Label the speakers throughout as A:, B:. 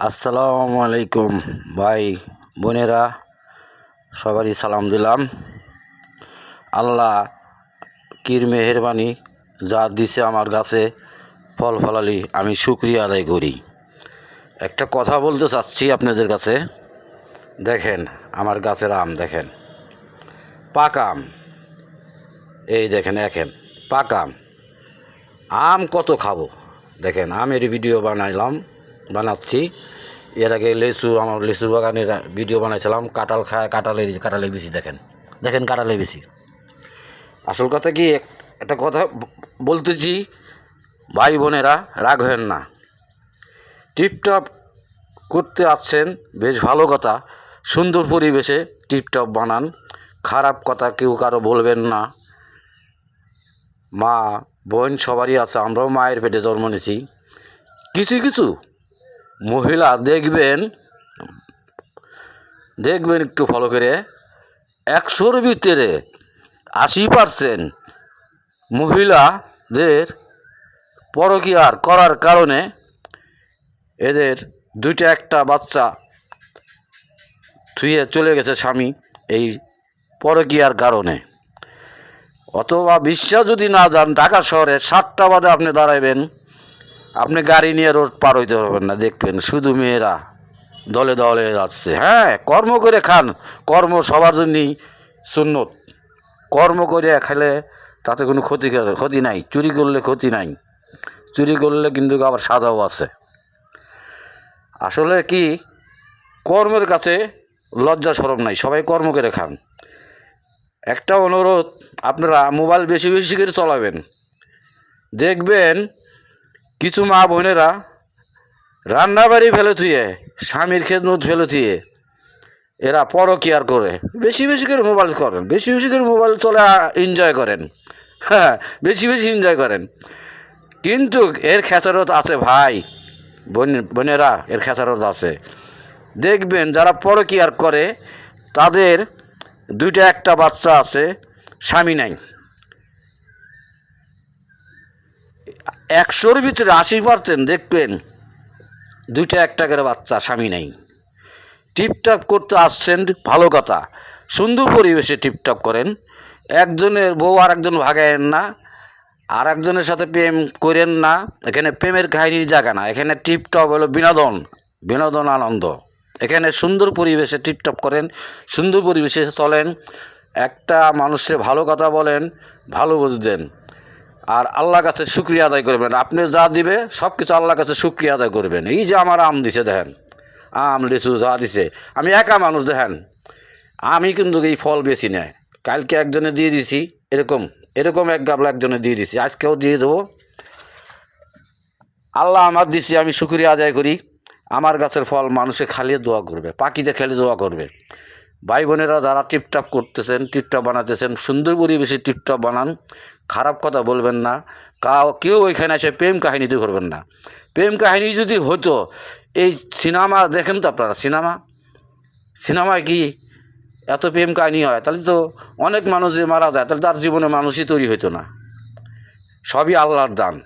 A: আসসালামু আলাইকুম ভাই বোনেরা, সবারই সালাম দিলাম। আল্লাহ কির মেহেরবানি যা দিছে আমার গাছে ফল ফলালি, আমি শুকরিয়া আদায় করি। একটা কথা বলতে চাচ্ছি আপনাদের কাছে। দেখেন আমার গাছের আম, দেখেন পাকা আম, এই দেখেন পাকা আম। আম কত খাবো, দেখেন আমের ভিডিও বানাচ্ছি। এর আগে আমার লিচু বাগানের ভিডিও বানাইছিলাম। কাঁঠাল খায়, কাঁঠালে বেশি, দেখেন কাঁঠালে বেশি। আসল কথা কি, একটা কথা বলতেছি ভাই বোনেরা, রাগ হেন না। টিপটপ করতে আসছেন, বেশ ভালো কথা। সুন্দর পরিবেশে টিপটপ বানান, খারাপ কথা কেউ কারো বলবেন না। মা বোন সবারই আছে, আমরাও মায়ের পেটে জন্ম নিয়েছি। কিছু কিছু মহিলা দেখবেন একটু ফলো করে, 100-র ভিতরে 80% মহিলাদের পরকীয়ার করার কারণে এদের দুইটা একটা বাচ্চা থুয়ে চলে গেছে স্বামী, এই পরকীয়ার কারণে। অথবা বিশ্বাস যদি না যান, ঢাকা শহরে 7টা বাজে আপনি দাঁড়াইবেন, আপনি গাড়ি নিয়ে রোড পার হইতে পারবেন না। দেখবেন শুধু মেয়েরা দলে দলে যাচ্ছে। হ্যাঁ, কর্ম করে খান, কর্ম সবার জন্যই সুন্নত। কর্ম করে খেলে তাতে কোনো ক্ষতি নাই। চুরি করলে ক্ষতি নাই, চুরি করলে কিন্তু আবার সাজাও আছে। আসলে কি, কর্মের কাছে লজ্জা শরম নাই, সবাই কর্ম করে খান। একটা অনুরোধ, আপনারা মোবাইল বেশি বেশি করে চালাবেন। দেখবেন কিছু মা বোনেরা রান্নাবাড়ি ফেলে থুয়ে, স্বামীর খেদমত ফেলে থুয়ে এরা পরকীয়ার করে বেশি বেশি করে মোবাইল করেন, বেশি বেশি করে মোবাইল চলে এনজয় করেন। হ্যাঁ, বেশি বেশি এনজয় করেন, কিন্তু এর খেসারত আছে ভাই বোনেরা, এর খেসারত আছে। দেখবেন যারা পরকীয়ার করে তাদের দুইটা একটা বাচ্চা আছে, স্বামী নাই। 100-র ভিতরে 80% দেখবেন দুইটা একটা করে বাচ্চা, স্বামী নাই। টিপটপ করতে আসছেন, ভালো কথা। সুন্দর পরিবেশে টিপটপ করেন। একজনের বউ আর একজন ভাগায়েন না, আর একজনের সাথে প্রেম করেন না। এখানে প্রেমের কাহিনীর জায়গা না, এখানে টিপটপ হলো বিনোদন আনন্দ। এখানে সুন্দর পরিবেশে টিপটপ করেন, সুন্দর পরিবেশে চলেন। একটা মানুষের ভালো কথা বলেন, ভালো বুঝদেন, আর আল্লাহর কাছে শুকরিয়া আদায় করবেন। আপনি যা দিবে সব কিছু আল্লাহর কাছে শুকরিয়া আদায় করবেন। এই যে আমার আম দিছে, দেখেন আম লিচু যা দিছে, আমি একা মানুষ, দেখেন আমি কিন্তু এই ফল বেশি নেয়। কালকে একজনে দিয়ে দিছি, এরকম এক গাবলা একজনে দিয়ে দিছি, আজকেও দিয়ে দেবো। আল্লাহ আমার দিছি, আমি শুকরিয়া আদায় করি। আমার গাছের ফল মানুষে খালিয়ে দোয়া করবে, পাখিতে খেলে দোয়া করবে। ভাই বোনেরা যারা টিপটপ করতেছেন, টিপটপ বানাতেছেন, সুন্দর পরিবেশে টিপটপ বানান, খারাপ কথা বলবেন না। কেউ ওইখানে এসে প্রেম কাহিনীতে করবেন না। প্রেম কাহিনী যদি হতো, এই সিনেমা দেখেন তো আপনারা, সিনেমায় কি এত প্রেম কাহিনী হয়, তাহলে তো অনেক মানুষ যে মারা যায়, তাহলে তার জীবনে মানুষই তৈরি হতো না। সবই আল্লাহর দান।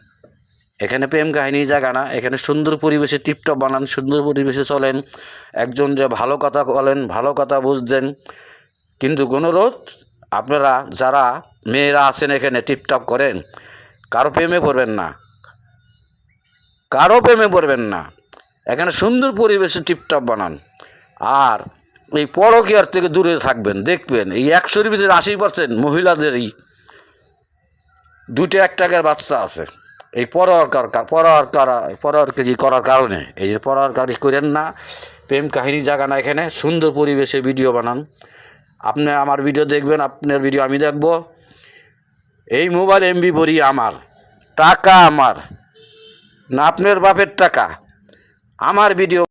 A: এখানে প্রেম কাহিনীর জায়গা না, এখানে সুন্দর পরিবেশে টিপটপ বানান, সুন্দর পরিবেশে চলেন। একজন যে ভালো কথা বলেন, ভালো কথা বুঝতেন। কিন্তু অনুরোধ, আপনারা যারা মেয়েরা আছেন এখানে টিপটপ করেন, কারো প্রেমে পড়বেন না। এখানে সুন্দর পরিবেশে টিপটপ বানান, আর এই পরকীয়ার থেকে দূরে থাকবেন। দেখবেন এই 100-র ভিতরে 80% মহিলাদেরই দুইটা একটা করে বাচ্চা আছে। এই পরকীয়া করার কারণে, এই যে পরকীয়া করেন না। প্রেম কাহিনী জায়গা না, এখানে সুন্দর পরিবেশে ভিডিও বানান। আপনি আমার ভিডিও দেখবেন, আপনার ভিডিও আমি দেখব। এই মোবাইল এমবি ভরি আমার, টাকা আমার না আপনার বাপের টাকা। আমার ভিডিও